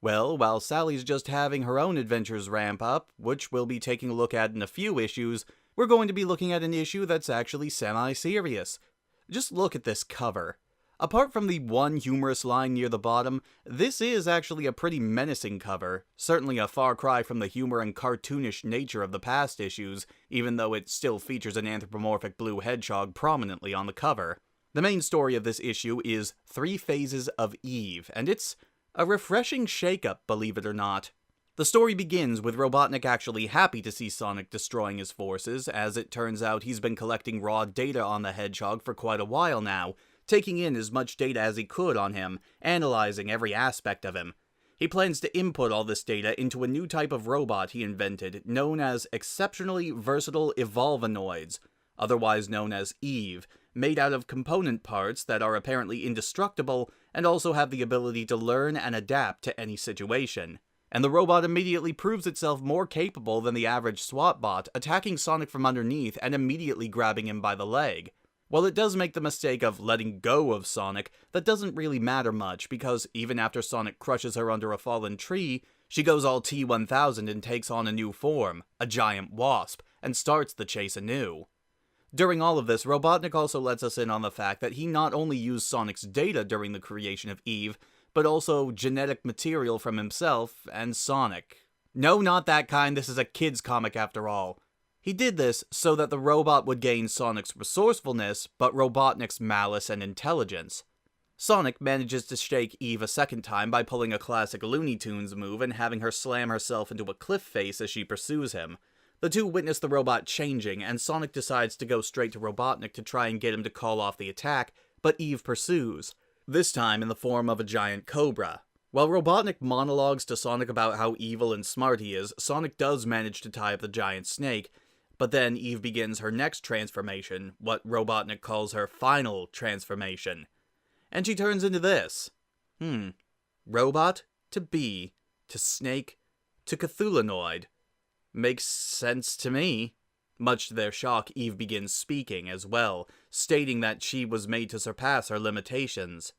Well, while Sally's just having her own adventures ramp up, which we'll be taking a look at in a few issues, we're going to be looking at an issue that's actually semi-serious. Just look at this cover. Apart from the one humorous line near the bottom, this is actually a pretty menacing cover, certainly a far cry from the humor and cartoonish nature of the past issues, even though it still features an anthropomorphic blue hedgehog prominently on the cover. The main story of this issue is 3 Phases of Eve, and it's a refreshing shakeup, believe it or not. The story begins with Robotnik actually happy to see Sonic destroying his forces, as it turns out he's been collecting raw data on the Hedgehog for quite a while now, taking in as much data as he could on him, analyzing every aspect of him. He plans to input all this data into a new type of robot he invented, known as Exceptionally Versatile Evolvenoids, otherwise known as Eve, made out of component parts that are apparently indestructible and also have the ability to learn and adapt to any situation. And the robot immediately proves itself more capable than the average SWAT bot, attacking Sonic from underneath and immediately grabbing him by the leg. While it does make the mistake of letting go of Sonic, that doesn't really matter much, because even after Sonic crushes her under a fallen tree, she goes all T-1000 and takes on a new form, a giant wasp, and starts the chase anew. During all of this, Robotnik also lets us in on the fact that he not only used Sonic's data during the creation of Eve, but also genetic material from himself and Sonic. No, not that kind, this is a kid's comic after all. He did this so that the robot would gain Sonic's resourcefulness, but Robotnik's malice and intelligence. Sonic manages to shake Eve a second time by pulling a classic Looney Tunes move and having her slam herself into a cliff face as she pursues him. The two witness the robot changing, and Sonic decides to go straight to Robotnik to try and get him to call off the attack, but Eve pursues, this time in the form of a giant cobra. While Robotnik monologues to Sonic about how evil and smart he is, Sonic does manage to tie up the giant snake, but then Eve begins her next transformation, what Robotnik calls her final transformation. And she turns into this. Robot to bee to snake to Cthulhunoid. Makes sense to me. Much to their shock, Eve begins speaking as well, stating that she was made to surpass her limitations.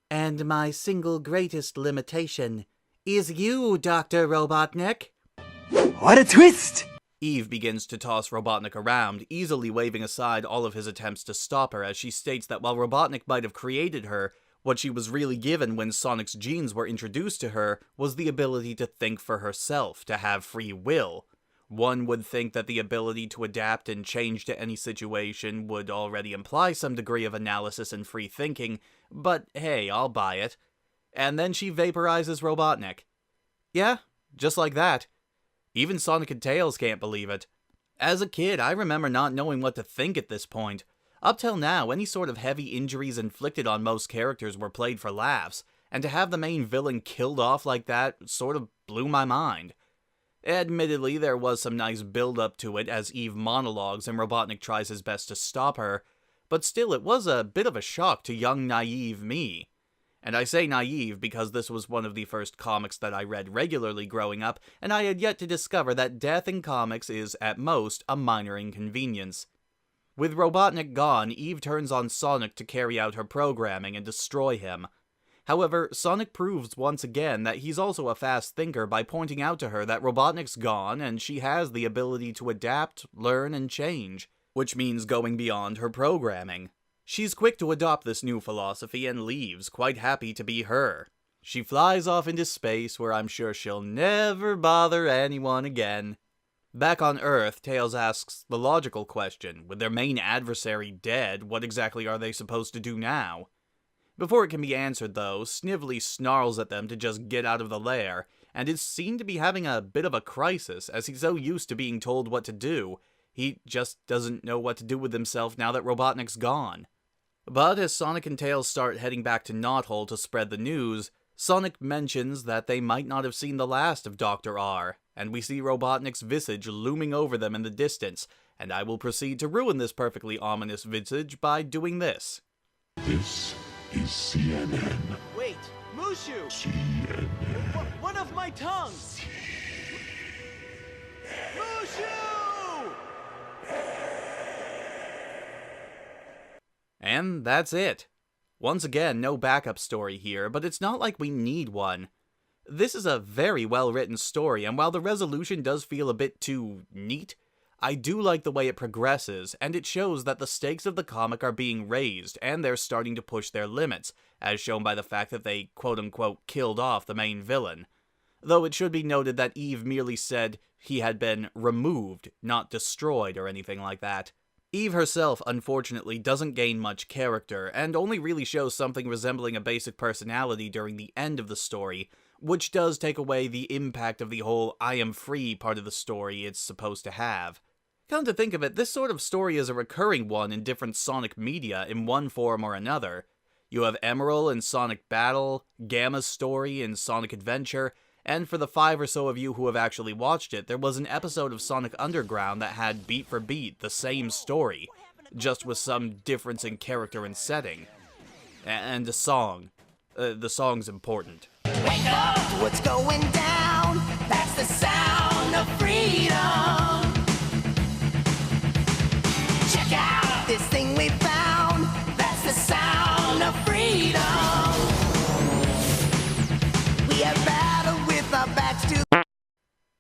And my single greatest limitation is you, Dr. Robotnik. What a twist! Eve begins to toss Robotnik around, easily waving aside all of his attempts to stop her, as she states that while Robotnik might have created her, what she was really given when Sonic's genes were introduced to her was the ability to think for herself, to have free will. One would think that the ability to adapt and change to any situation would already imply some degree of analysis and free thinking, but hey, I'll buy it. And then she vaporizes Robotnik. Yeah, just like that. Even Sonic and Tails can't believe it. As a kid, I remember not knowing what to think at this point. Up till now, any sort of heavy injuries inflicted on most characters were played for laughs, and to have the main villain killed off like that sort of blew my mind. Admittedly, there was some nice build-up to it as Eve monologues and Robotnik tries his best to stop her, but still it was a bit of a shock to young naive me. And I say naive because this was one of the first comics that I read regularly growing up, and I had yet to discover that death in comics is, at most, a minor inconvenience. With Robotnik gone, Eve turns on Sonic to carry out her programming and destroy him. However, Sonic proves once again that he's also a fast thinker by pointing out to her that Robotnik's gone and she has the ability to adapt, learn, and change, which means going beyond her programming. She's quick to adopt this new philosophy and leaves, quite happy to be her. She flies off into space where I'm sure she'll never bother anyone again. Back on Earth, Tails asks the logical question, with their main adversary dead, what exactly are they supposed to do now? Before it can be answered though, Snively snarls at them to just get out of the lair, and is seen to be having a bit of a crisis, as he's so used to being told what to do, he just doesn't know what to do with himself now that Robotnik's gone. But as Sonic and Tails start heading back to Knothole to spread the news, Sonic mentions that they might not have seen the last of Dr. R, and we see Robotnik's visage looming over them in the distance, and I will proceed to ruin this perfectly ominous visage by doing this. This is CNN. Wait, Mushu! CNN. One of my tongues! Mushu! And that's it. Once again, no backup story here, but it's not like we need one. This is a very well written story, and while the resolution does feel a bit too neat, I do like the way it progresses, and it shows that the stakes of the comic are being raised, and they're starting to push their limits, as shown by the fact that they quote-unquote killed off the main villain. Though it should be noted that Eve merely said he had been removed, not destroyed or anything like that. Eve herself, unfortunately, doesn't gain much character, and only really shows something resembling a basic personality during the end of the story, which does take away the impact of the whole I am free part of the story it's supposed to have. Come to think of it, this sort of story is a recurring one in different Sonic media in one form or another. You have Emerald in Sonic Battle, Gamma's story in Sonic Adventure, and for the 5 or so of you who have actually watched it, there was an episode of Sonic Underground that had beat for beat the same story, just with some difference in character and setting. And a song. The song's important. Wake up to what's going down. That's the sound of freedom. Check out this thing we found. That's the sound of freedom. We have battled with our backs to.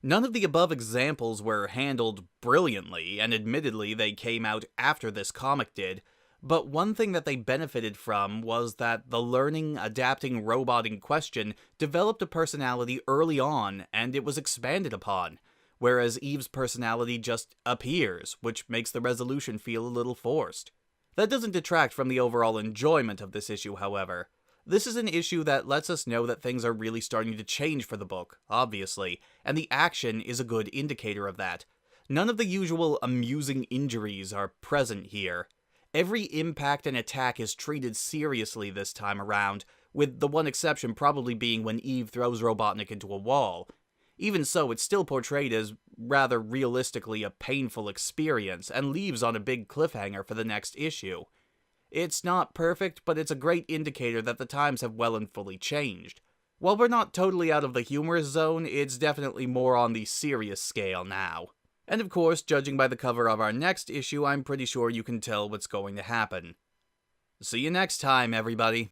None of the above examples were handled brilliantly, and admittedly they came out after this comic did, but one thing that they benefited from was that the learning, adapting robot in question developed a personality early on, and it was expanded upon, whereas Eve's personality just appears, which makes the resolution feel a little forced. That doesn't detract from the overall enjoyment of this issue, however. This is an issue that lets us know that things are really starting to change for the book, obviously, and the action is a good indicator of that. None of the usual amusing injuries are present here. Every impact and attack is treated seriously this time around, with the one exception probably being when Eve throws Robotnik into a wall. Even so, it's still portrayed as rather realistically a painful experience, and leaves on a big cliffhanger for the next issue. It's not perfect, but it's a great indicator that the times have well and fully changed. While we're not totally out of the humorous zone, it's definitely more on the serious scale now. And of course, judging by the cover of our next issue, I'm pretty sure you can tell what's going to happen. See you next time, everybody.